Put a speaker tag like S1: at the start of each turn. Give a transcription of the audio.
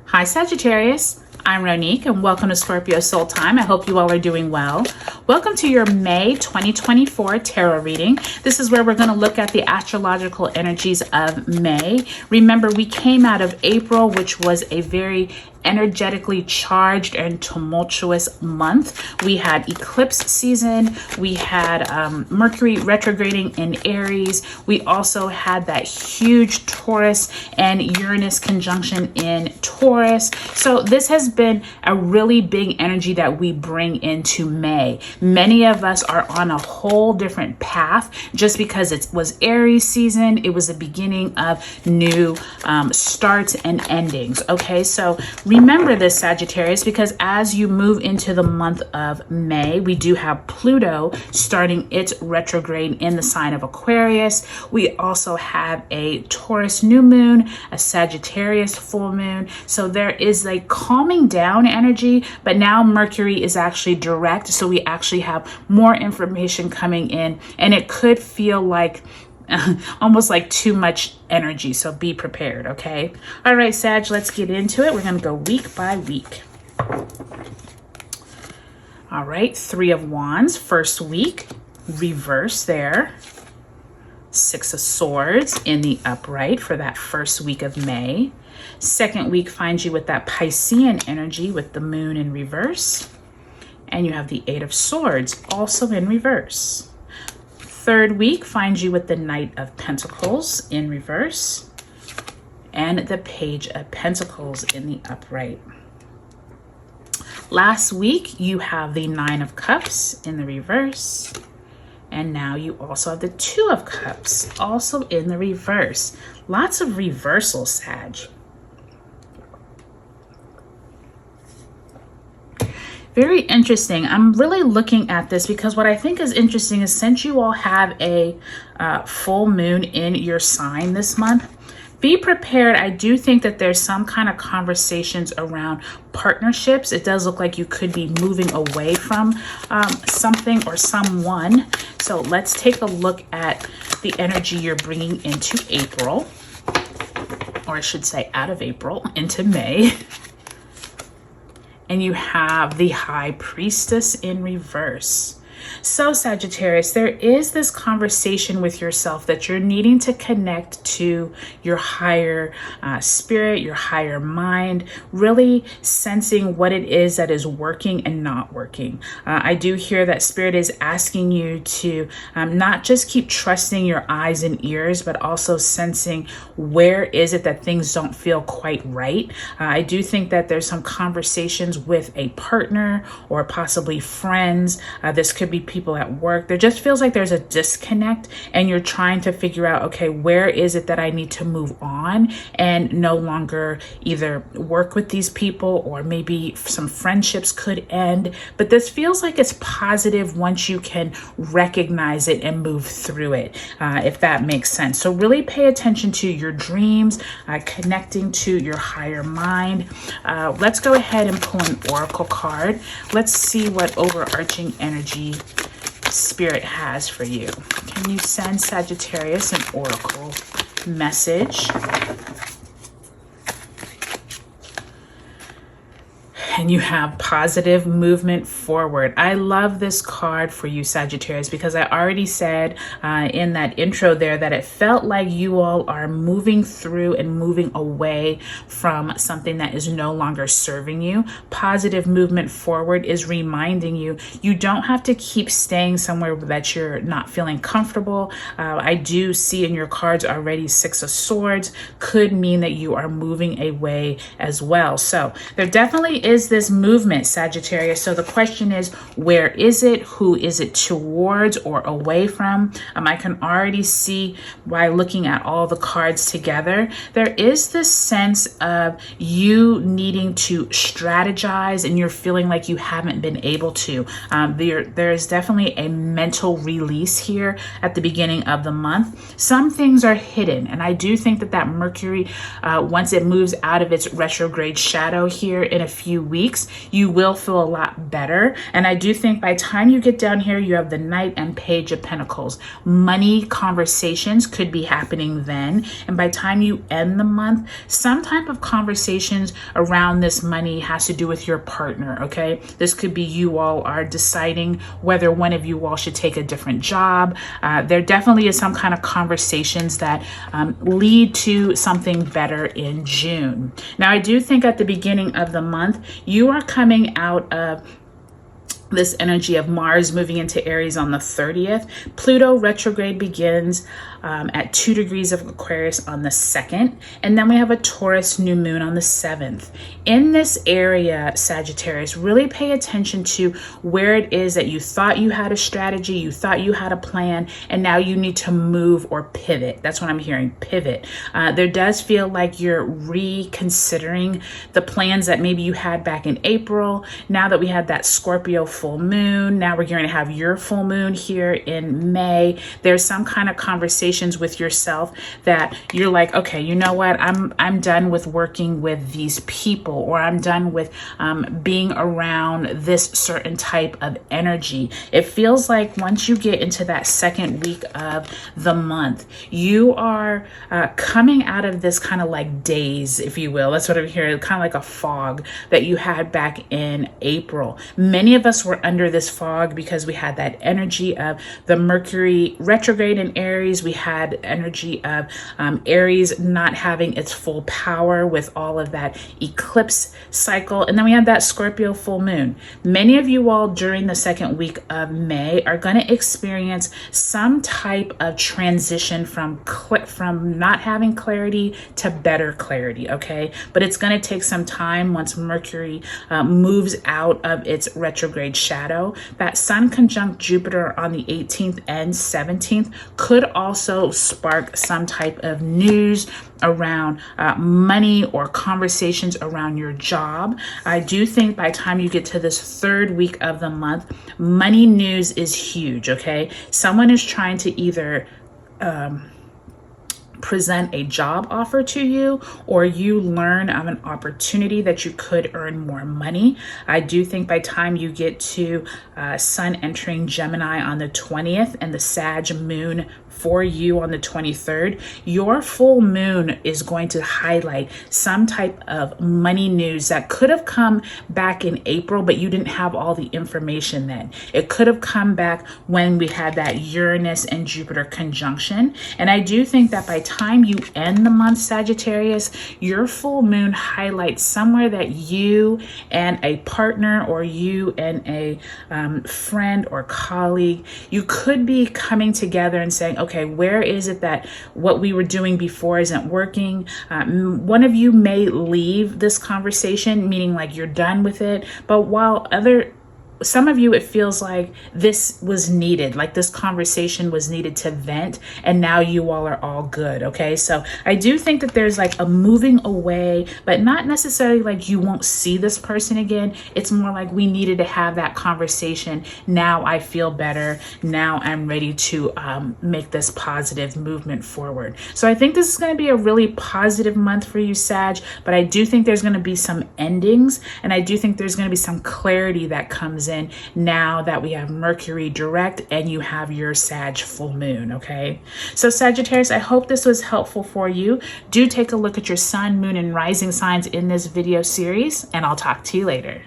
S1: Hi Sagittarius, I'm Ronique and welcome to Scorpio Soul Time. I hope you all are doing well. Welcome to your May 2024 tarot reading. This is where we're going to look at the astrological energies of May. Remember, we came out of April, which was a very energetically charged and tumultuous month. We had eclipse season. We had Mercury retrograding in Aries. We also had that huge Taurus and Uranus conjunction in Taurus. So this has been a really big energy that we bring into May. Many of us are on a whole different path just because it was Aries season. It was the beginning of new starts and endings. Okay, so remember this, Sagittarius, because as you move into the month of May, we do have Pluto starting its retrograde in the sign of Aquarius. We also have a Taurus New Moon, a Sagittarius Full Moon. So there is a calming down energy, but now Mercury is actually direct. So we actually have more information coming in, and it could feel like almost like too much energy. So be prepared. Okay. All right, Sag, let's get into it. We're going to go week by week. All right. 3 of Wands, first week, reverse there. 6 of Swords in the upright for that first week of May. Second week finds you with that Piscean energy with the moon in reverse. And you have the 8 of Swords also in reverse. Third week finds you with the Knight of Pentacles in reverse and the Page of Pentacles in the upright. Last week, you have the 9 of Cups in the reverse. And now you also have the 2 of Cups also in the reverse. Lots of reversals, Sag. Very interesting. I'm really looking at this because what I think is interesting is since you all have a full moon in your sign this month, be prepared. I do think that there's some kind of conversations around partnerships. It does look like you could be moving away from something or someone. So let's take a look at the energy you're bringing into April, or I should say out of April into May. And you have the High Priestess in reverse. So Sagittarius, there is this conversation with yourself that you're needing to connect to your higher spirit, your higher mind, really sensing what it is that is working and not working. I do hear that spirit is asking you to not just keep trusting your eyes and ears, but also sensing where is it that things don't feel quite right. I do think that there's some conversations with a partner or possibly friends. This could be people at work. There just feels like there's a disconnect and you're trying to figure out, okay, where is it that I need to move on and no longer either work with these people, or maybe some friendships could end. But this feels like it's positive once you can recognize it and move through it, if that makes sense. So really pay attention to your dreams, connecting to your higher mind. Let's go ahead and pull an oracle card. Let's see what overarching energy Spirit has for you. Can you send Sagittarius an oracle message? And you have positive movement forward. I love this card for you, Sagittarius, because I already said in that intro there that it felt like you all are moving through and moving away from something that is no longer serving you. Positive movement forward is reminding you, you don't have to keep staying somewhere that you're not feeling comfortable. I do see in your cards already 6 of Swords could mean that you are moving away as well. So there definitely is this movement, Sagittarius. So the question is, where is it? Who is it towards or away from? I can already see by looking at all the cards together, there is this sense of you needing to strategize and you're feeling like you haven't been able to. There is definitely a mental release here at the beginning of the month. Some things are hidden, and I do think that Mercury, once it moves out of its retrograde shadow here in a few weeks, weeks, you will feel a lot better. And I do think by the time you get down here, you have the Knight and Page of Pentacles. Money conversations could be happening then. And by the time you end the month, some type of conversations around this money has to do with your partner, okay? This could be you all are deciding whether one of you all should take a different job. There definitely is some kind of conversations that lead to something better in June. Now, I do think at the beginning of the month, you are coming out of this energy of Mars moving into Aries on the 30th. Pluto retrograde begins at 2 degrees of Aquarius on the 2nd. And then we have a Taurus New Moon on the 7th. In this area, Sagittarius, really pay attention to where it is that you thought you had a strategy, you thought you had a plan, and now you need to move or pivot. That's what I'm hearing, pivot. There does feel like you're reconsidering the plans that maybe you had back in April. Now that we had that Scorpio full moon, now we're going to have your full moon here in May. There's some kind of conversation with yourself that you're like, okay, you know what, I'm done with working with these people, or I'm done with being around this certain type of energy. It feels like once you get into that second week of the month, you are coming out of this kind of like daze, if you will. That's what I'm hearing, kind of like a fog that you had back in April. Many of us were under this fog because we had that energy of the Mercury retrograde in Aries. We had energy of Aries not having its full power with all of that eclipse cycle. And then we had that Scorpio full moon. Many of you all during the second week of May are going to experience some type of transition from not having clarity to better clarity, okay? But it's going to take some time once Mercury moves out of its retrograde shadow. That Sun conjunct Jupiter on the 18th and 17th could also spark some type of news around money or conversations around your job. I do think by the time you get to this third week of the month, money news is huge, okay? Someone is trying to either present a job offer to you, or you learn of an opportunity that you could earn more money. I do think by the time you get to Sun entering Gemini on the 20th and the Sag moon for you on the 23rd, your full moon is going to highlight some type of money news that could have come back in April, but you didn't have all the information then. It could have come back when we had that Uranus and Jupiter conjunction. And I do think that by time you end the month, Sagittarius, your full moon highlights somewhere that you and a partner, or you and a friend or colleague, you could be coming together and saying, okay, where is it that what we were doing before isn't working? One of you may leave this conversation, meaning like you're done with it, but while some of you, it feels like this was needed, like this conversation was needed to vent, and now you all are all good, okay? So I do think that there's like a moving away, but not necessarily like you won't see this person again. It's more like we needed to have that conversation. Now I feel better. Now I'm ready to make this positive movement forward. So I think this is going to be a really positive month for you, Sag, but I do think there's going to be some endings, and I do think there's going to be some clarity that comes in now that we have Mercury direct and you have your Sag full moon, okay? So Sagittarius, I hope this was helpful for you. Do take a look at your sun, moon, and rising signs in this video series, and I'll talk to you later.